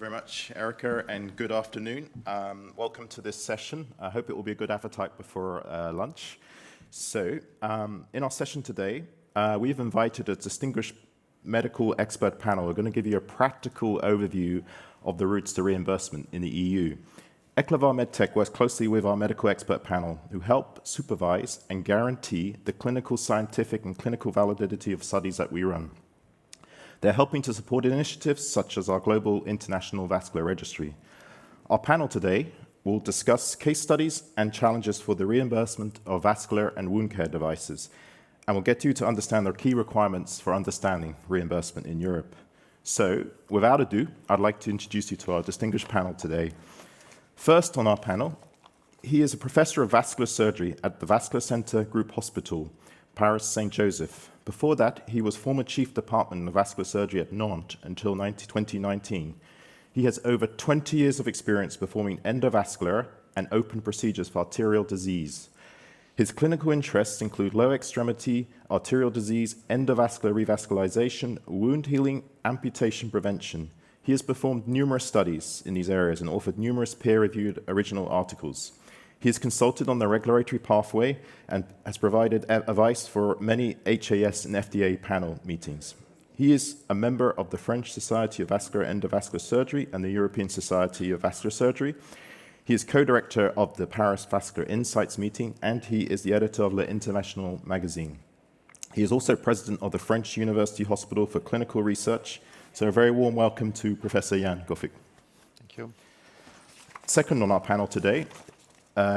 you very much, Erica, and good afternoon. Welcome to this session. I hope it will be a good appetite before lunch. So, in our session today, we've invited a distinguished medical expert panel. We're going to give you a practical overview of the routes to reimbursement in the EU. ECLEVAR MedTech works closely with our medical expert panel who help supervise and guarantee the clinical, scientific, and clinical validity of studies that we run. They're helping to support initiatives such as our global international vascular registry. Our panel today will discuss case studies and challenges for the reimbursement of vascular and wound care devices, and we'll get you to understand the key requirements for understanding reimbursement in Europe. So, without ado, I'd like to introduce you to our distinguished panel today. First on our panel, he is a professor of vascular surgery at the Vascular Center Group Hospital, Paris St. Joseph. Before that, he was former chief department of vascular surgery at Nantes until 2019. He has over 20 years of experience performing endovascular and open procedures for arterial disease. His clinical interests include lower extremity, arterial disease, endovascular revascularization, wound healing, amputation prevention. He has performed numerous studies in these areas and authored numerous peer-reviewed original articles. He has consulted on the regulatory pathway and has provided advice for many HAS and FDA panel meetings. He is a member of the French Society of Vascular and Endovascular Surgery and the European Society of Vascular Surgery. He is co-director of the Paris Vascular Insights meeting, and he is the editor of L'International magazine. He is also president of the French University Hospital for Clinical Research. So a very warm welcome to Professor Yann Goueffic. Thank you. Second on our panel today,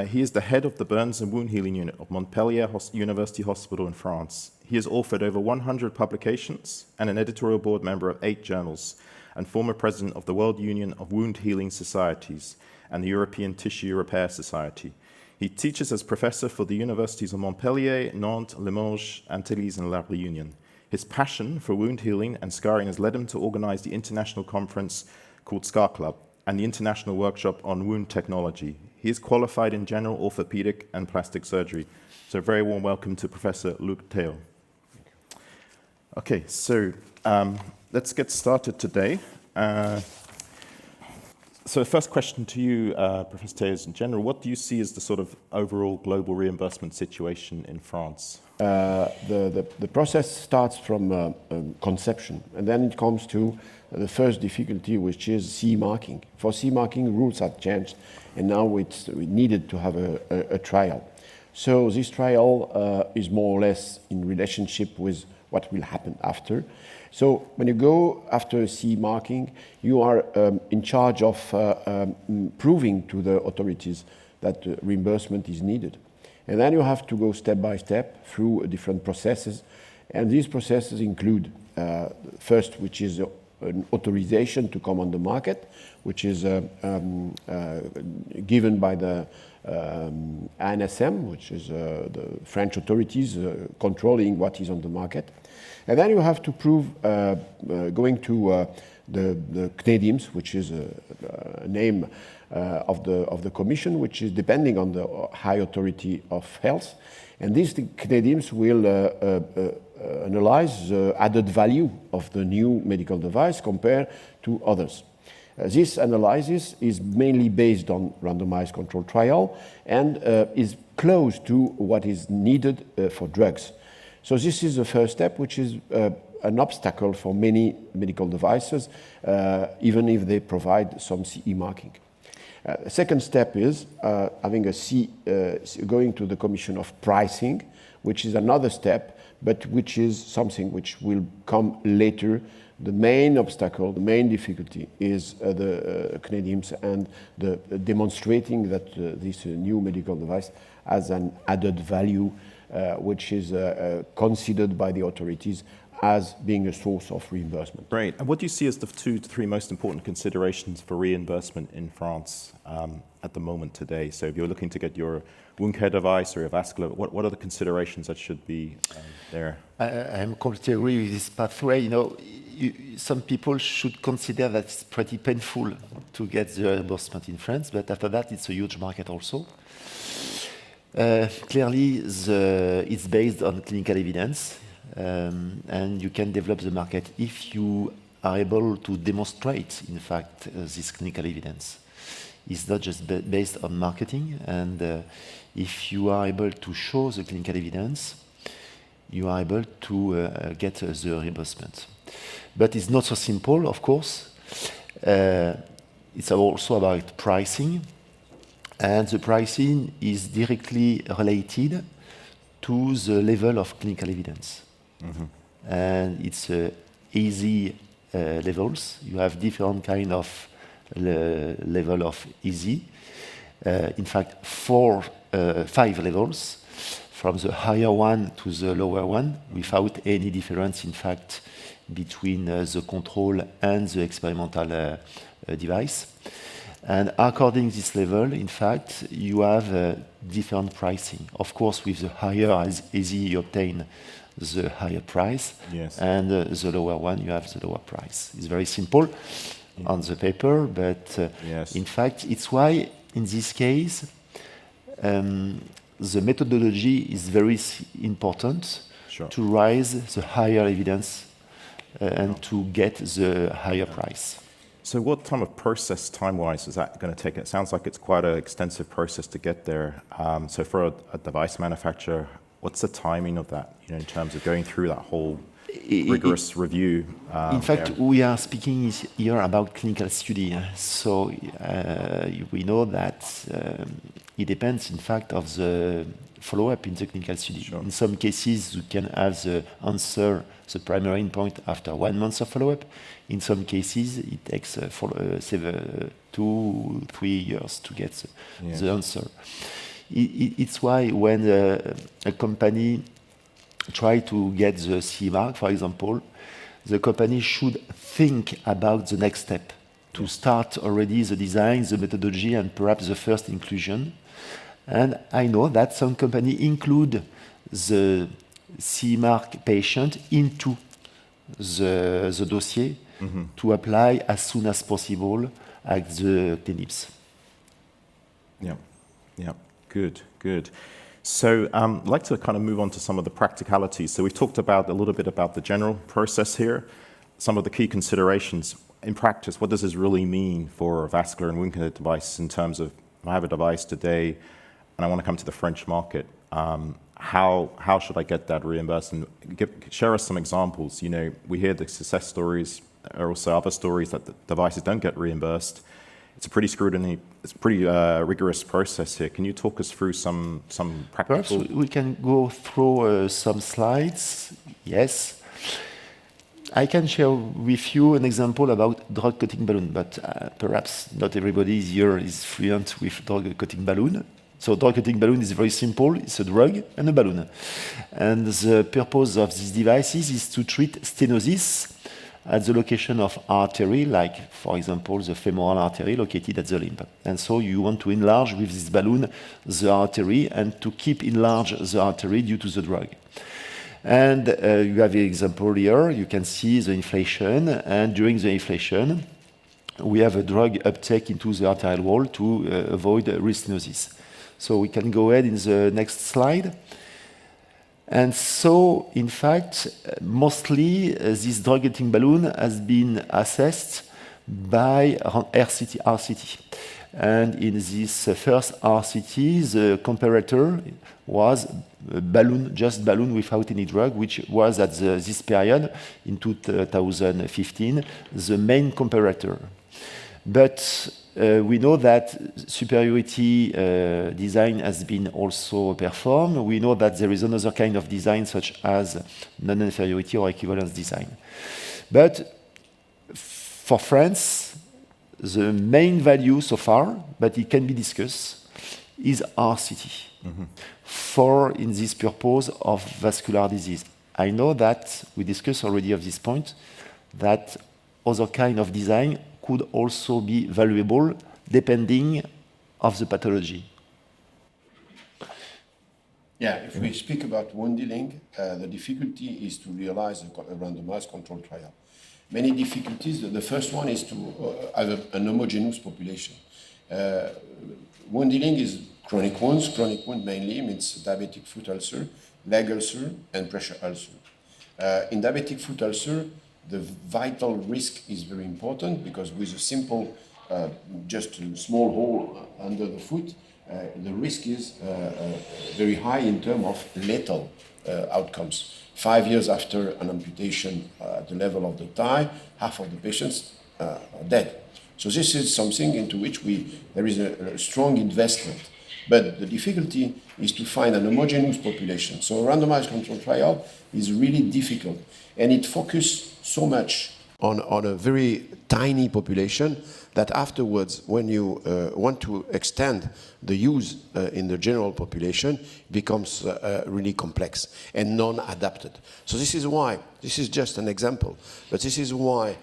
he is the head of the Burns and Wound Healing Unit of Montpellier University Hospital in France. He has authored over 100 publications and an editorial board member of 8 journals and former president of the World Union of Wound Healing Societies and the European Tissue Repair Society. He teaches as professor for the universities of Montpellier, Nantes, Limoges, Antilles, and La Réunion. His passion for wound healing and scarring has led him to organize the international conference called Scar Club and the international workshop on wound technology. He is qualified in general orthopedic and plastic surgery. So a very warm welcome to Professor Luc Teot. Okay, so let's get started today. So the first question to you, Professor Teot, is in general, what do you see as the sort of overall global reimbursement situation in France? The process starts from conception, and then it comes to the first difficulty, which is CE marking. For CE marking, rules have changed, and now we needed to have a trial. So this trial is more or less in relationship with what will happen after. So when you go after CE marking, you are in charge of proving to the authorities that reimbursement is needed. And then you have to go step by step through different processes. And these processes include first, which is an authorization to come on the market, which is given by the ANSM, which is the French authorities controlling what is on the market. And then you have to prove going to the CNEDIMS, which is a name of the commission, which is depending on the high authority of health. And these CNEDIMS will analyze the added value of the new medical device compared to others. This analysis is mainly based on randomized controlled trial and is close to what is needed for drugs. So this is the first step, which is an obstacle for many medical devices, even if they provide some CE marking. The second step is having going to the Commission of Pricing, which is another step, but which is something which will come later. The main obstacle, the main difficulty is the CNEDIMS and the demonstrating that this new medical device has an added value, which is considered by the authorities as being a source of reimbursement. Great. And what do you see as the 2 to 3 most important considerations for reimbursement in France at the moment today? So if you're looking to get your wound care device or your vascular, what are the considerations that should be there? I completely agree with this pathway. You know, some people should consider that it's pretty painful to get the reimbursement in France, but after that, it's a huge market also. Clearly, it's based on clinical evidence. And you can develop the market if you are able to demonstrate, in fact, this clinical evidence. It's not just based on marketing, and if you are able to show the clinical evidence, you are able to get the reimbursement. But it's not so simple, of course. It's also about pricing, and the pricing is directly related to the level of clinical evidence. And it's easy levels. You have different kind of level of easy. In fact, 5 levels, from the higher one to the lower one, without any difference, in fact, between the control and the experimental device. And according to this level, in fact, you have different pricing. Of course, with the higher easy, you obtain the higher price, Yes. and the lower one, you have the lower price. It's very simple on the paper, but Yes. in fact, it's why, in this case, the methodology is very important Sure. to raise the higher evidence and to get the higher price. So what kind of process time-wise is that going to take? It sounds like it's quite an extensive process to get there. So for a device manufacturer, what's the timing of that, in terms of going through that whole rigorous review? In fact, we are speaking here about clinical study. So we know that it depends, in fact, of the follow-up in the clinical study. Sure. In some cases, you can have the answer, the primary endpoint, after 1 month of follow-up. In some cases, it takes 2-3 years to get the answer. It's why when a company try to get the CE mark, for example, the company should think about the next step to start already the design, the methodology, and perhaps the first inclusion. And I know that some company include the CE mark patient into the dossier to apply as soon as possible at the clinics. Yeah, good. So I'd like to kind of move on to some of the practicalities. So we've talked about a little bit about the general process here, some of the key considerations. In practice, what does this really mean for a vascular and wound care device in terms of, I have a device today and I want to come to the French market. How should I get that reimbursed? And share us some examples. We hear the success stories, or also other stories that the devices don't get reimbursed. It's a pretty rigorous process here. Can you talk us through some practical? Perhaps we can go through some slides. Yes. I can share with you an example about drug-coating balloon, but perhaps not everybody here is fluent with drug-coating balloon. So drug-coating balloon is very simple. It's a drug and a balloon. And the purpose of these devices is to treat stenosis at the location of artery, like, for example, the femoral artery located at the limb. And so you want to enlarge with this balloon the artery and to keep enlarge the artery due to the drug. And you have the example here. You can see the inflation, and during the inflation, we have a drug uptake into the arterial wall to avoid restenosis. So we can go ahead in the next slide. And so, in fact, mostly this drug-coating balloon has been assessed by RCT. And in this first RCT, the comparator was balloon, just balloon without any drug, which was at this period, in 2015, the main comparator. But we know that superiority design has been also performed. We know that there is another kind of design, such as non-inferiority or equivalence design. But for France, the main value so far, but it can be discussed, is RCT for in this purpose of vascular disease. I know that we discussed already of this point, that other kind of design could also be valuable depending of the pathology. Yeah, if we speak about wound healing, the difficulty is to realize a randomized control trial. Many difficulties. The first one is to have an homogeneous population. Wound healing is chronic wounds. Chronic wound mainly means diabetic foot ulcer, leg ulcer, and pressure ulcer. In diabetic foot ulcer, the vital risk is very important, because with a simple, just a small hole under the foot, the risk is very high in terms of lethal outcomes. 5 years after an amputation at the level of the thigh, half of the patients are dead. So this is something into which there is a strong investment. But the difficulty is to find an homogeneous population. So a randomized control trial is really difficult. And it focuses so much on a very tiny population that afterwards, when you want to extend the use in the general population, it becomes really complex and non-adapted. So this is why, this is just an example, but this is why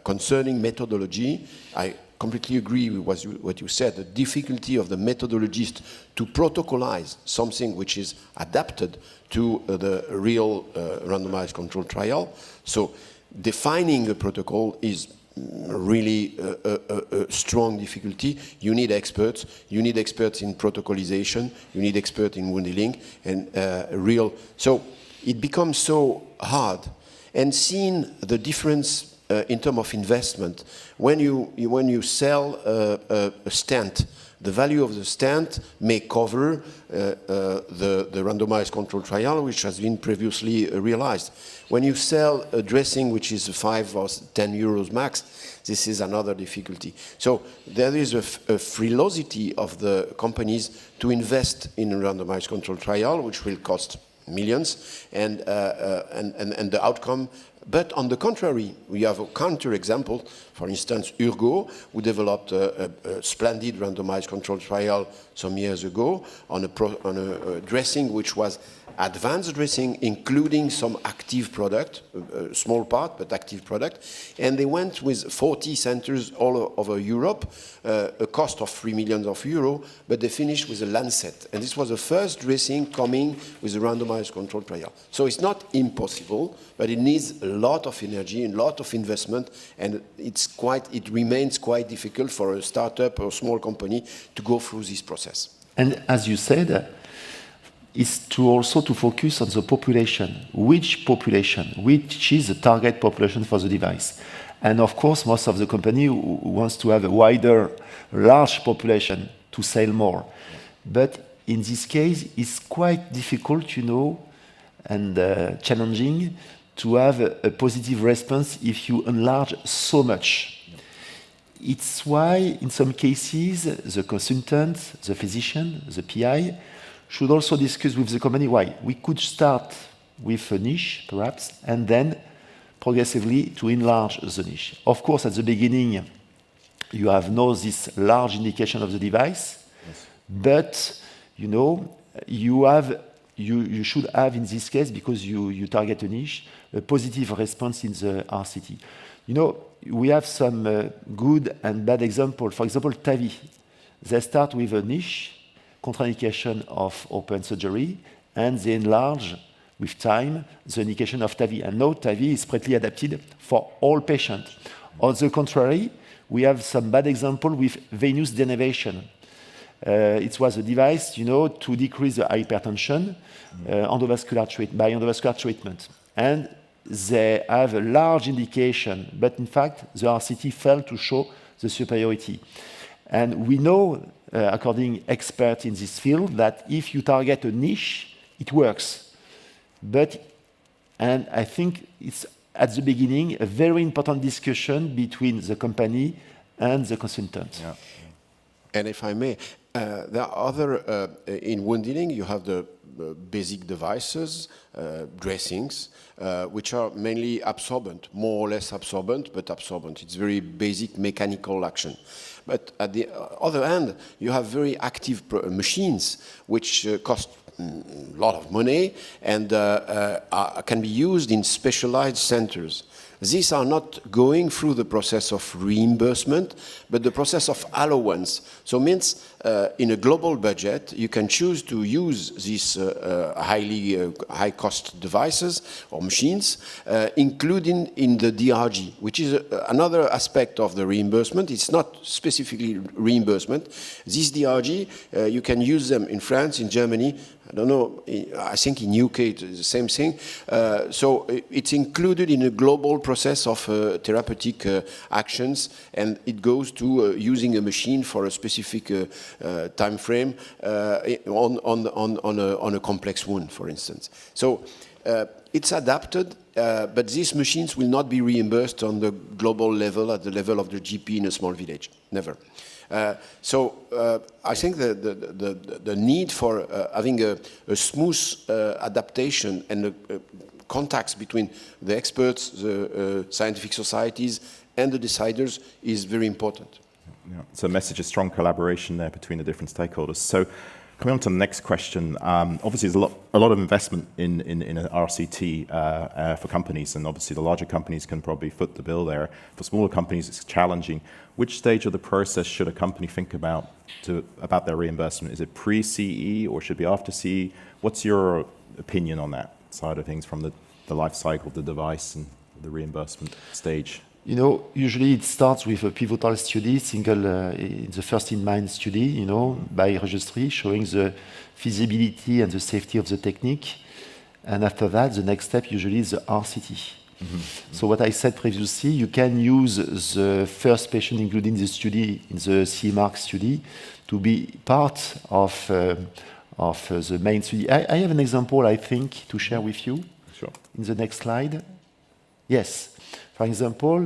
concerning methodology, I completely agree with what you said, the difficulty of the methodologist to protocolize something which is adapted to the real randomized control trial. So defining a protocol is really a strong difficulty. You need experts. You need experts in protocolization. You need experts in wound healing and So it becomes so hard. And seeing the difference in terms of investment, when you sell a stent, the value of the stent may cover the randomized control trial, which has been previously realized. When you sell a dressing which is 5 or 10 euros max, this is another difficulty. So there is a frilosity of the companies to invest in a randomized control trial, which will cost millions, and the outcome. But on the contrary, we have a counter-example. For instance, Urgo, who developed a splendid randomized control trial some years ago on a dressing which was advanced dressing, including some active product, a small part, but active product. And they went with 40 centers all over Europe, a cost of 3 million euros, but they finished with a Lancet. And this was the first dressing coming with a randomized control trial. So it's not impossible, but it needs a lot of energy and a lot of investment, and it remains quite difficult for a startup or a small company to go through this process. And as you said, is to also to focus on the population. Which population? Which is the target population for the device? And of course, most of the company wants to have a wider, large population to sell more. But in this case, it's quite difficult, and challenging to have a positive response if you enlarge so much. It's why, in some cases, the consultant, the physician, the PI, should also discuss with the company why. We could start with a niche, perhaps, and then progressively to enlarge the niche. Of course, at the beginning, you have this large indication of the device, yes. But, you should have, in this case, because you target a niche, a positive response in the RCT. We have some good and bad examples. For example, TAVI. They start with a niche, contraindication of open surgery, and they enlarge with time the indication of TAVI. And now TAVI is pretty adapted for all patients. On the contrary, we have some bad example with venous denervation. It was a device, to decrease the hypertension by endovascular treatment. And they have a large indication, but in fact, the RCT failed to show the superiority. And we know, according experts in this field, that if you target a niche, it works. And I think it's, at the beginning, a very important discussion between the company and the consultant. Yeah. And if I may, there are other, in wound healing, you have the basic devices, dressings, which are mainly absorbent, more or less absorbent, but absorbent. It's very basic mechanical action. But at the other hand, you have very active machines, which cost a lot of money and can be used in specialized centers. These are not going through the process of reimbursement, but the process of allowance. So it means in a global budget, you can choose to use these high-cost devices or machines, including in the DRG, which is another aspect of the reimbursement. It's not specifically reimbursement. These DRG, you can use them in France, in Germany. I don't know, I think in UK it's the same thing. So it's included in a global process of therapeutic actions, and it goes to using a machine for a specific time frame on a complex wound, for instance. So it's adapted, but these machines will not be reimbursed on the global level, at the level of the GP in a small village. Never. So I think the need for having a smooth adaptation and contacts between the experts, the scientific societies, and the deciders is very important. Yeah. So a message of strong collaboration there between the different stakeholders. So coming on to the next question, obviously there's a lot of investment in an RCT for companies, and obviously the larger companies can probably foot the bill there. For smaller companies, it's challenging. Which stage of the process should a company think about their reimbursement? Is it pre-CE or should it be after CE? What's your opinion on that side of things from the life cycle of the device and the reimbursement stage? You know, usually it starts with a pivotal study, the first-in-mind study, you know, by registry, showing the feasibility and the safety of the technique. And after that, the next step usually is the RCT. So what I said previously, you can use the first patient included in the study, in the CE mark study, to be part of the main study. I have an example, I think, to share with you. Sure. In the next slide. Yes. For example,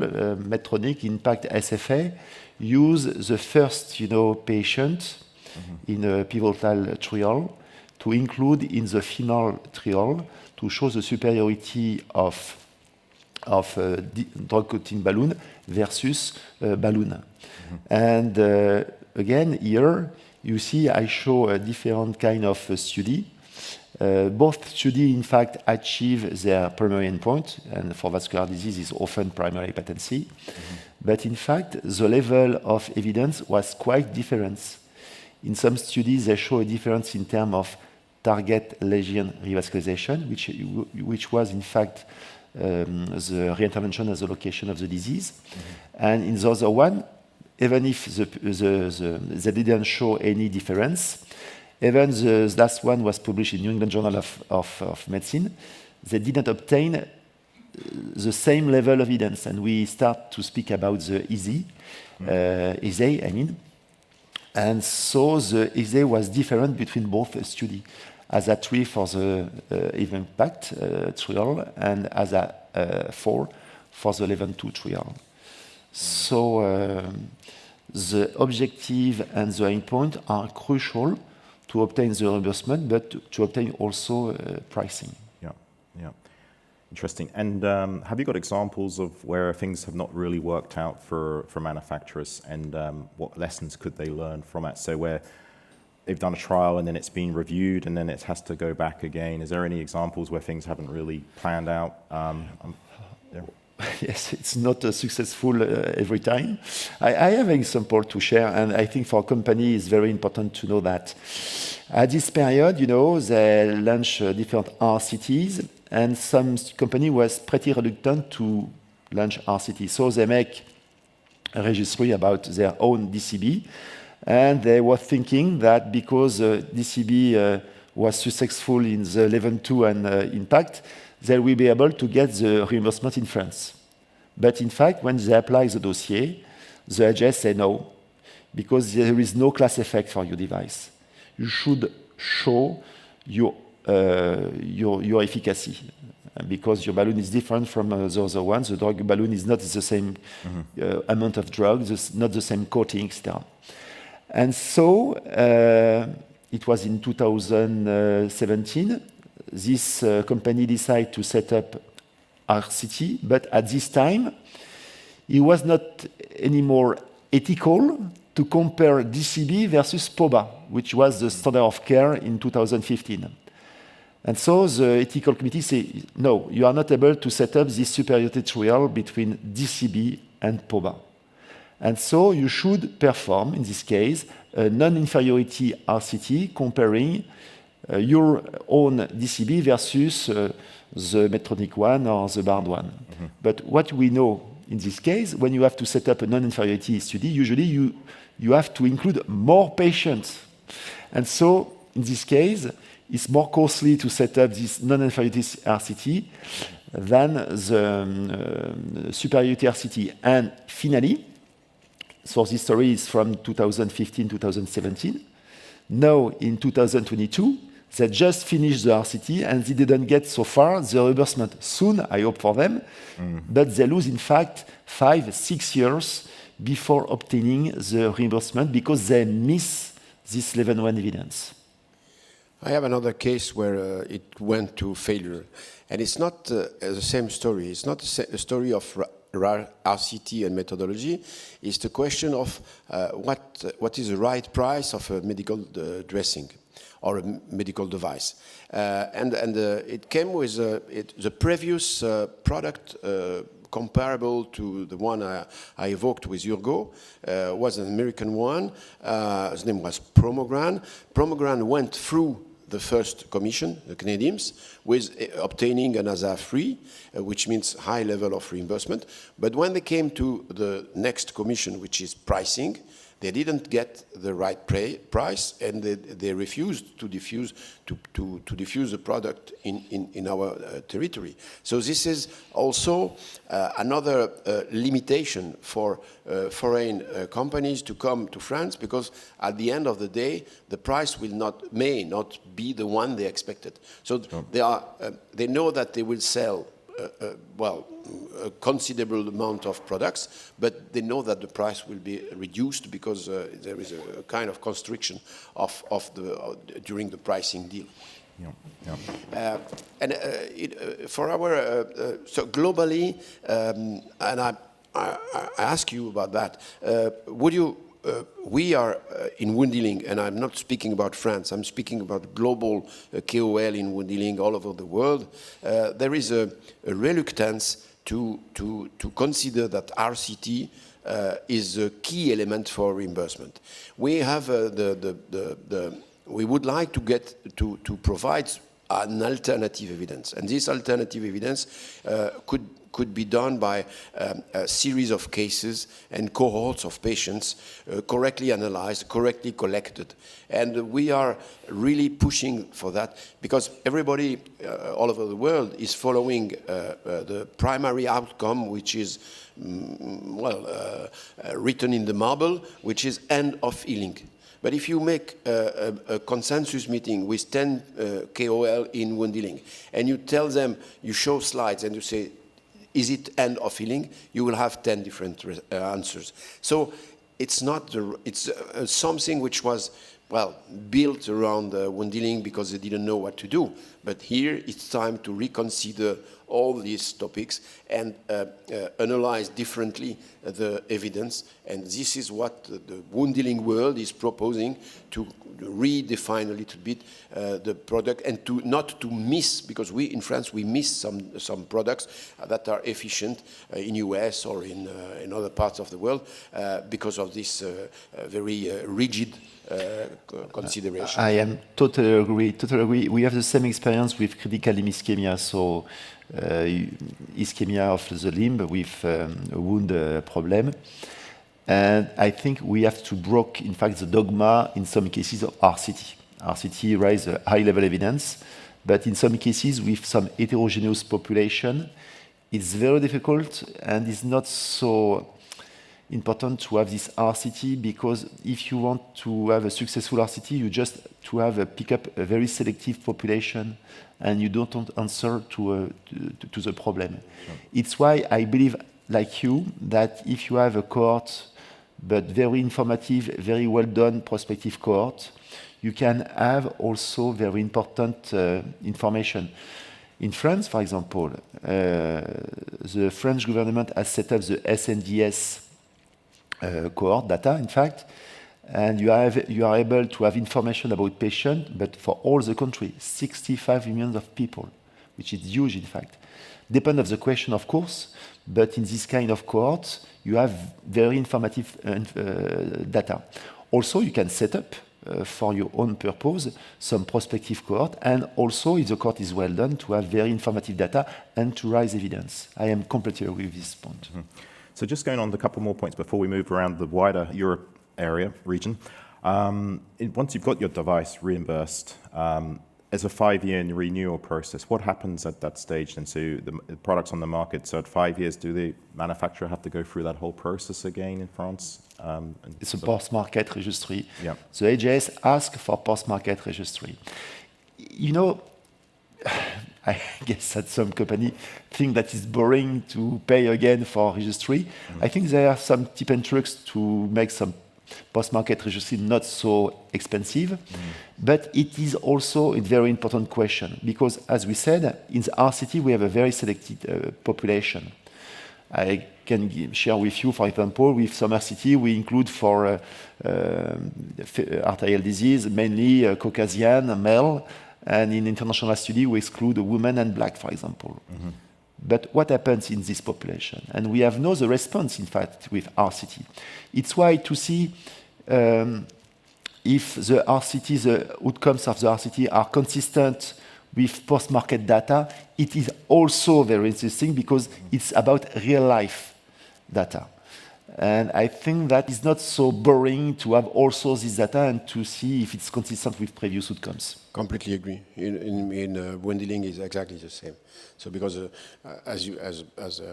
Medtronic Impact SFA use the first, patient in a pivotal trial to include in the final trial to show the superiority of drug-coating balloon versus balloon. And again, here you see I show a different kind of study. Both studies, in fact, achieve their primary endpoint, and for vascular disease is often primary patency. But in fact, the level of evidence was quite different. In some studies, they show a difference in terms of target lesion revascularization, which was, in fact, the reintervention as the location of the disease. And in the other one, even if they didn't show any difference, even the last one was published in New England Journal of Medicine, they didn't obtain the same level of evidence. And we start to speak about the ESE, I mean. And so the ESE was different between both studies. As a 3 for the Impact trial and as a 4 for the 11-2 trial. So the objective and the endpoint are crucial to obtain the reimbursement, but to obtain also pricing. Yeah. Interesting. And have you got examples of where things have not really worked out for manufacturers, and what lessons could they learn from it? So where they've done a trial and then it's been reviewed and then it has to go back again. Is there any examples where things haven't really planned out? Yes, it's not successful every time. I have an example to share, and I think for a company it's very important to know that. At this period, they launch different RCTs, and some company was pretty reluctant to launch RCT. So they make a registry about their own DCB, and they were thinking that because DCB was successful in the 11-2 and Impact, they will be able to get the reimbursement in France. But in fact, when they apply the dossier, the AGS say no, because there is no class effect for your device. You should show your efficacy, because your balloon is different from the other ones. The drug balloon is not the same amount of drug, not the same coating, etc. And so it was in 2017. This company decided to set up RCT, but at this time, it was not anymore ethical to compare DCB versus POBA, which was the standard of care in 2015. And so the ethical committee said, no, you are not able to set up this superiority trial between DCB and POBA. And so you should perform, in this case, a non-inferiority RCT comparing your own DCB versus the Medtronic one or the Bard one. But what we know in this case, when you have to set up a non-inferiority study, usually you have to include more patients. And so in this case, it's more costly to set up this non-inferiority RCT then the superiority RCT. And finally, so this story is from 2015-2017. Now, in 2022, they just finished the RCT and they didn't get so far the reimbursement. Soon, I hope for them, but they lose, in fact, 5-6 years before obtaining the reimbursement because they miss this level 1 evidence. I have another case where it went to failure, and it's not the same story. It's not a story of RCT and methodology. It's the question of what is the right price of a medical dressing or a medical device. And it came with the previous product comparable to the one I evoked with Urgo, was an American one. His name was Promogran. Promogran went through the first commission, the Canadians, with obtaining an ASA-free, which means high level of reimbursement. But when they came to the next commission, which is pricing, they didn't get the right price, and they refused to diffuse the product in our territory. So this is also another limitation for foreign companies to come to France, because at the end of the day, the price may not be the one they expected. So they know that they will sell a considerable amount of products, but they know that the price will be reduced because there is a kind of constriction during the pricing deal. For our so globally, and I ask you about that. Would you? We are in wound healing, and I'm not speaking about France. I'm speaking about global KOL in wound healing all over the world. There is a reluctance to consider that RCT is a key element for reimbursement. We have we would like to get to provide an alternative evidence, and this alternative evidence could be done by a series of cases and cohorts of patients correctly analyzed, correctly collected. And we are really pushing for that because everybody all over the world is following the primary outcome, which is written in the marble, which is end of healing. But if you make a consensus meeting with 10 KOL in wound healing, and you tell them, you show slides, and you say, is it end of healing? You will have 10 different answers. So it's not it's something which was built around wound healing because they didn't know what to do. But here it's time to reconsider all these topics and analyze differently the evidence. And this is what the wound healing world is proposing, to redefine a little bit the product and not to miss, because we in France we miss some products that are efficient in US or in other parts of the world because of this very rigid consideration. I am totally agree. We have the same experience with critical limb ischemia, so ischemia of the limb with a wound problem. And I think we have to break, in fact, the dogma in some cases of RCT. RCT raises high-level evidence, but in some cases with some heterogeneous population, it's very difficult and it's not so important to have this RCT, because if you want to have a successful RCT, you just to have pick up a very selective population, and you don't answer to the problem. Sure. It's why I believe, like you, that if you have a cohort, but very informative, very well done prospective cohort, you can have also very important information. In France, for example, the French government has set up the SNDS cohort data, in fact, and you are able to have information about patients, but for all the country, 65 million of people, which is huge, in fact. Depend of the question, of course, but in this kind of cohort, you have very informative data. Also, you can set up for your own purpose some prospective cohort, and also, if the cohort is well done, to have very informative data and to raise evidence. I am completely agree with this point. Mm-hmm. So just going on to a couple more points before we move around the wider Europe region. Once you've got your device reimbursed, as a 5-year renewal process, what happens at that stage? And so the products on the market, so at 5 years, do the manufacturer have to go through that whole process again in France? It's a post-market registry. Yeah. The AJS asks for post-market registry. You know, I guess that some company think that it's boring to pay again for registry. I think there are some tips and tricks to make some post-market registry not so expensive, but it is also a very important question because, as we said, in the RCT we have a very selected population. I can share with you, for example, with some RCT we include for arterial disease mainly Caucasian, male, and in international study we exclude women and black, for example. But what happens in this population? And we have no the response, in fact, with RCT. It's why to see if the RCT, the outcomes of the RCT are consistent with post-market data, it is also very interesting because it's about real-life data. And I think that it's not so boring to have also this data and to see if it's consistent with previous outcomes. Completely agree. In Wendeling is exactly the same. So because as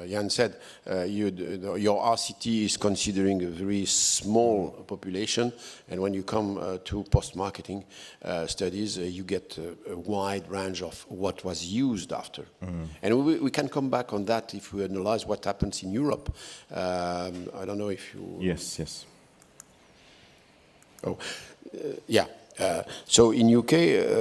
Yann said, your RCT is considering a very small population, and when you come to post-marketing studies, you get a wide range of what was used after. And we can come back on that if we analyze what happens in Europe. I don't know if you... Yes. Oh, yeah. So in UK,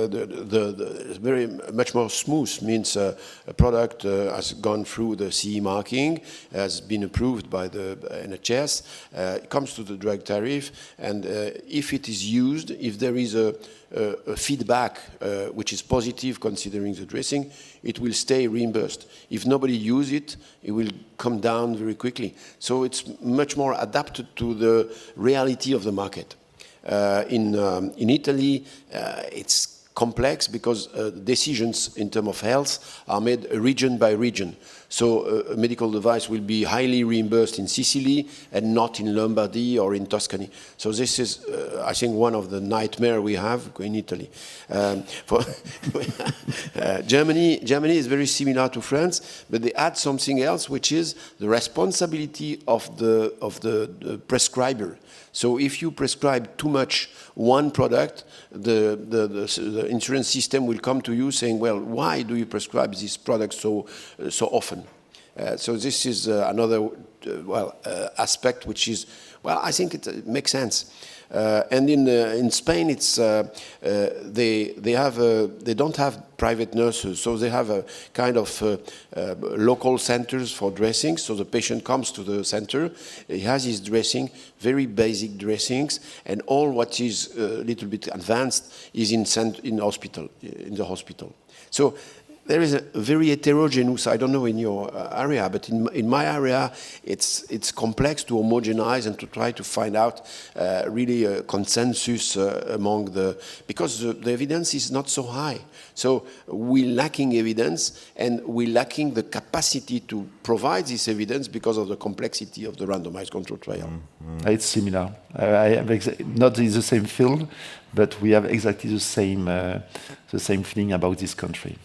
the very much more smooth means a product has gone through the CE marking, has been approved by the NHS, it comes to the drug tariff, and if it is used, if there is a feedback which is positive considering the dressing, it will stay reimbursed. If nobody uses it, it will come down very quickly. So it's much more adapted to the reality of the market. In Italy, it's complex because decisions in terms of health are made region by region. So a medical device will be highly reimbursed in Sicily and not in Lombardy or in Tuscany. So this is, I think, one of the nightmares we have in Italy. Germany is very similar to France, but they add something else, which is the responsibility of the prescriber. So if you prescribe too much one product, the insurance system will come to you saying, well, why do you prescribe this product so often? So this is another aspect which is, well, I think it makes sense. And in Spain, it's they don't have private nurses, so they have a kind of local centers for dressing. So the patient comes to the center, he has his dressing, very basic dressings, and all what is a little bit advanced is in the hospital. So there is a very heterogeneous, I don't know in your area, but in my area, it's complex to homogenize and to try to find out really a consensus among because the evidence is not so high. So we're lacking evidence, and we're lacking the capacity to provide this evidence because of the complexity of the randomized control trial. It's similar. I have not in the same field, but we have exactly the same feeling about this country.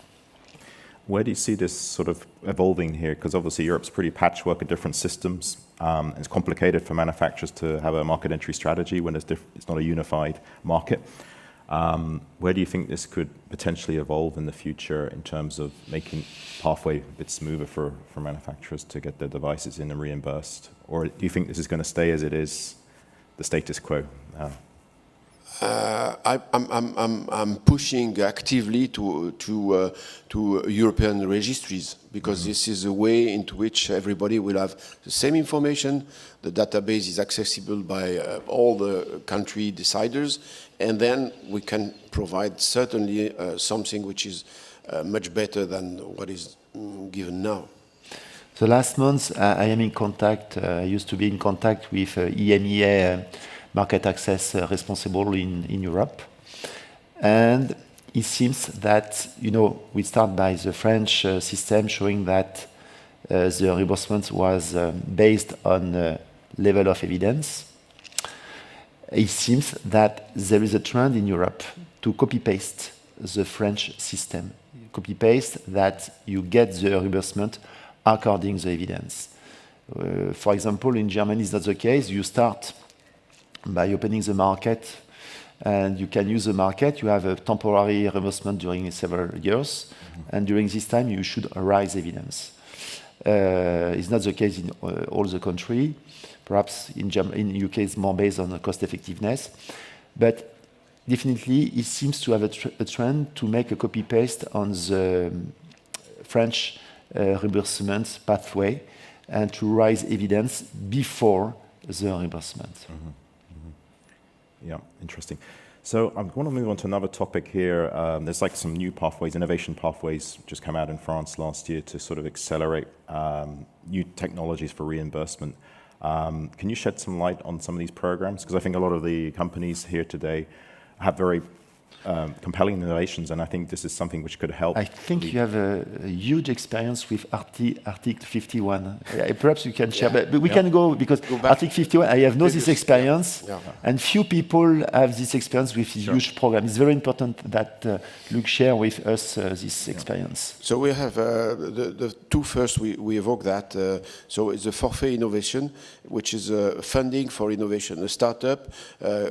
Where do you see this sort of evolving here? Because obviously Europe's pretty patchwork of different systems. It's complicated for manufacturers to have a market entry strategy when it's not a unified market. Where do you think this could potentially evolve in the future in terms of making pathway a bit smoother for manufacturers to get their devices in and reimbursed? Or do you think this is going to stay as it is, the status quo? I'm pushing actively to European registries because this is a way into which everybody will have the same information. The database is accessible by all the country deciders, and then we can provide certainly something which is much better than what is given now. The last month, I am in contact. I used to be in contact with EMEA. Market access responsible in Europe. And it seems that, we start by the French system showing that the reimbursement was based on level of evidence. It seems that there is a trend in Europe to copy-paste the French system. Copy-paste that you get the reimbursement according to the evidence. For example, in Germany, it's not the case. You start by opening the market, and you can use the market. You have a temporary reimbursement during several years, and during this time, you should raise evidence. It's not the case in all the country. Perhaps in UK, it's more based on cost effectiveness, but definitely, it seems to have a trend to make a copy-paste on the French reimbursement pathway and to raise evidence before the reimbursement. Yeah, interesting. So I want to move on to another topic here. There's like some new pathways, innovation pathways just come out in France last year to sort of accelerate new technologies for reimbursement. Can you shed some light on some of these programs? Because I think a lot of the companies here today have very compelling innovations, and I think this is something which could help. I think you have a huge experience with Article 51. Perhaps you can share, but we can go, because Article 51, I have no this experience, and few people have this experience with this huge program. It's very important that Luc share with us this experience. So we have the two first, we evoke that. So it's a forfait innovation, which is funding for innovation. A startup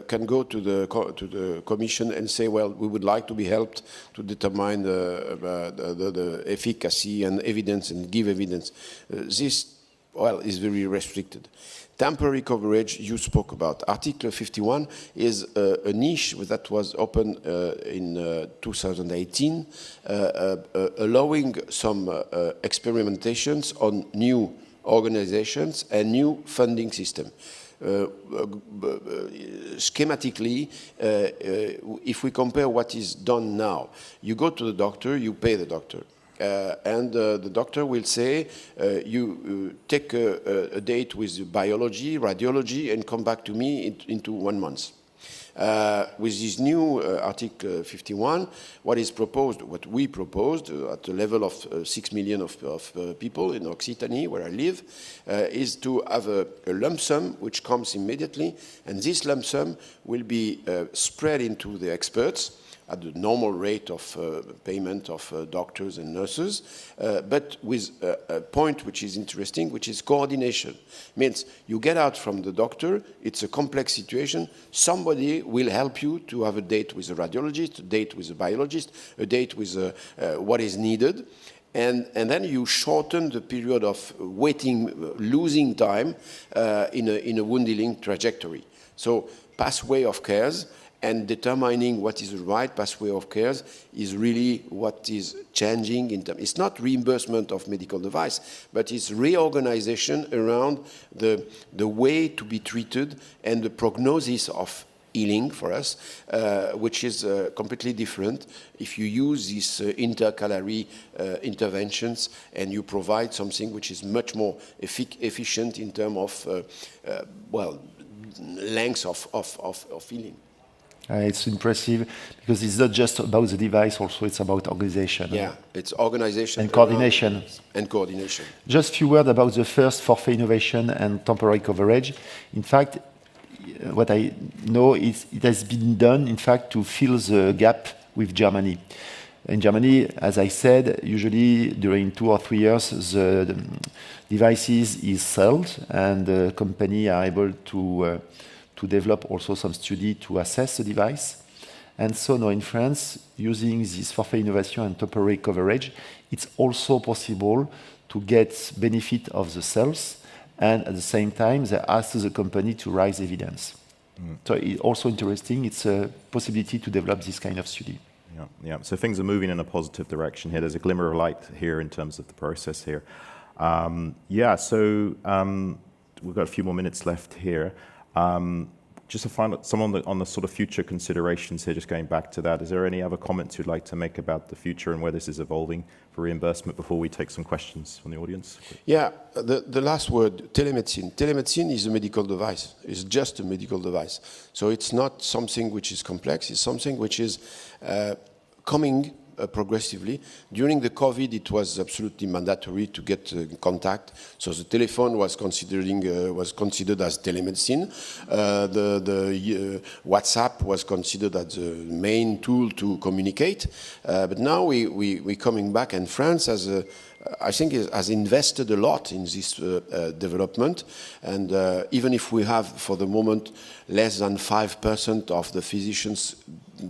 can go to the commission and say, well, we would like to be helped to determine the efficacy and evidence and give evidence. This, well, is very restricted. Temporary coverage, you spoke about. Article 51 is a niche that was opened in 2018, allowing some experimentations on new organizations and new funding system. Schematically, if we compare what is done now, you go to the doctor, you pay the doctor. And the doctor will say, you take a date with biology, radiology, and come back to me into 1 month. With this new Article 51, what is proposed, what we proposed at the level of 6 million of people in Occitanie, where I live, is to have a lump sum which comes immediately, and this lump sum will be spread into the experts at the normal rate of payment of doctors and nurses, but with a point which is interesting, which is coordination. Means you get out from the doctor, it's a complex situation, somebody will help you to have a date with a radiologist, a date with a biologist, a date with what is needed, and then you shorten the period of waiting, losing time in a wound healing trajectory. So pathway of cares, and determining what is the right pathway of care is really what is changing in terms. It's not reimbursement of medical device, but it's reorganization around the way to be treated and the prognosis of healing for us, which is completely different if you use these intercalary interventions and you provide something which is much more efficient in terms of, well, length of healing. It's impressive because it's not just about the device, also it's about organization. Yeah, it's organization and coordination. And coordination. Just a few words about the first forfait innovation and temporary coverage. In fact, what I know is it has been done, in fact, to fill the gap with Germany. In Germany, as I said, usually during 2 or 3 years, the devices is sold and the company are able to develop also some study to assess the device. And so now in France, using this forfait innovation and temporary coverage, it's also possible to get benefit of the sales, and at the same time, they ask the company to raise evidence. So it's also interesting. It's a possibility to develop this kind of study. Yeah. So things are moving in a positive direction here. There's a glimmer of light here in terms of the process here. So we've got a few more minutes left here. Just to find out some on the sort of future considerations here, just going back to that, is there any other comments you'd like to make about the future and where this is evolving for reimbursement before we take some questions from the audience? Yeah, the last word, telemedicine. Telemedicine is a medical device. It's just a medical device. So it's not something which is complex. It's something which is coming progressively. During the COVID, it was absolutely mandatory to get contact. So the telephone was considered as telemedicine. The WhatsApp was considered as the main tool to communicate. But now we're coming back, and France I think has invested a lot in this development, and even if we have for the moment less than 5% of the physicians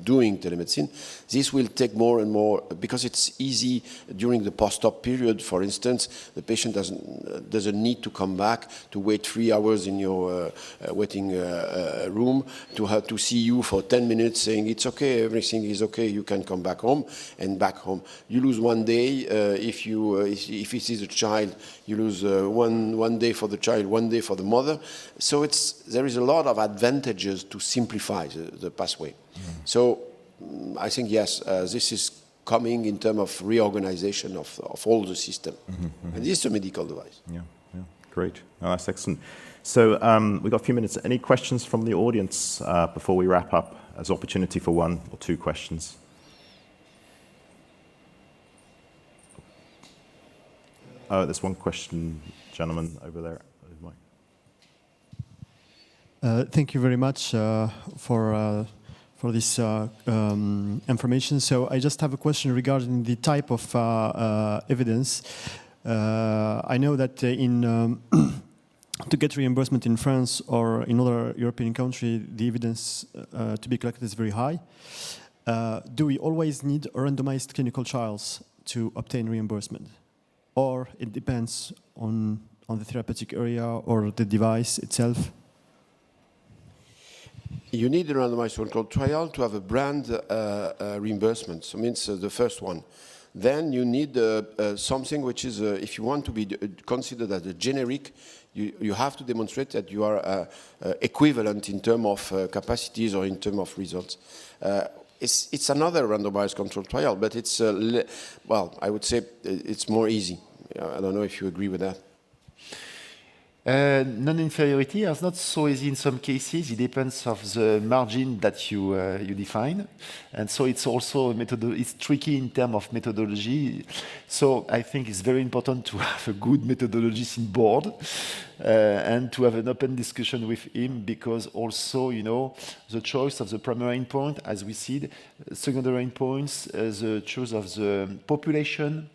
doing telemedicine, this will take more and more because it's easy during the post-op period. For instance, the patient doesn't need to come back to wait 3 hours in your waiting room to have to see you for 10 minutes saying it's okay, everything is okay, you can come back home and back home. You lose 1 day if it is a child, you lose one day for the child, 1 day for the mother. So there is a lot of advantages to simplify the pathway. So I think, yes, this is coming in terms of reorganization of all the system. And this is a medical device. Yeah, great. Oh, that's excellent. So we've got a few minutes. Any questions from the audience before we wrap up, as opportunity for 1 or 2 questions? Oh, there's one question, gentleman over there. Thank you very much for this information. So I just have a question regarding the type of evidence. I know that to get reimbursement in France or in other European countries, the evidence to be collected is very high. Do we always need randomized clinical trials to obtain reimbursement? Or it depends on the therapeutic area or the device itself? You need a randomized controlled trial to have a brand reimbursement. So it means the first one. Then you need something which is, if you want to be considered as a generic, you have to demonstrate that you are equivalent in terms of capacities or in terms of results. It's another randomized controlled trial, but it's, well, I would say it's more easy. I don't know if you agree with that. Non-inferiority is not so easy in some cases. It depends of the margin that you define, and so it's also it's tricky in terms of methodology. So I think it's very important to have a good methodologist in board and to have an open discussion with him, because also the choice of the primary endpoint, as we said, secondary endpoints, the choice of the population.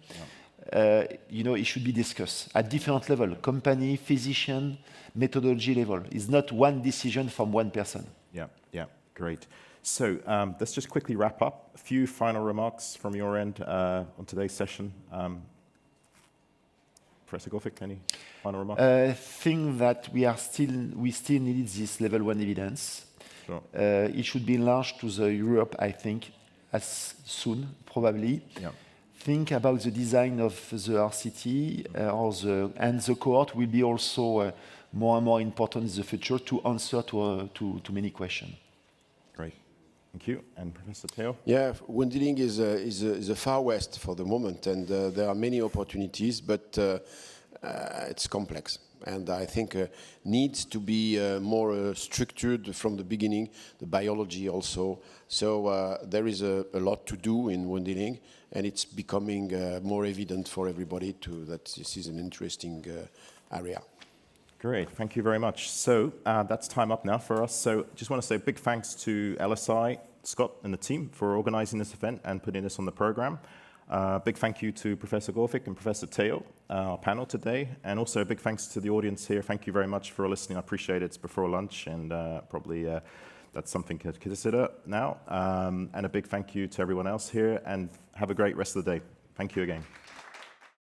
It should be discussed at different level, company, physician, methodology level. It's not one decision from one person. Yeah, great. So let's just quickly wrap up. A few final remarks from your end on today's session. Professor Goueffic, any final remarks? I think that we still need this level 1 evidence. Sure. It should be enlarged to the Europe, I think, as soon, probably. Yeah. Think about the design of the RCT and the cohort will be also more and more important in the future to answer to many questions. Great, thank you. And Professor Teot? Yeah, wound healing is a far west for the moment, and there are many opportunities, but it's complex. And I think needs to be more structured from the beginning, the biology also. So there is a lot to do in wound healing, and it's becoming more evident for everybody that this is an interesting area. Great, thank you very much. So that's time up now for us. So just want to say a big thanks to LSI, Scott and the team for organizing this event and putting this on the program. Big thank you to Professor Goueffic and Professor Teot, our panel today, and also a big thanks to the audience here. Thank you very much for listening. I appreciate it. It's before lunch, and probably that's something to consider now. And a big thank you to everyone else here, and have a great rest of the day. Thank you again.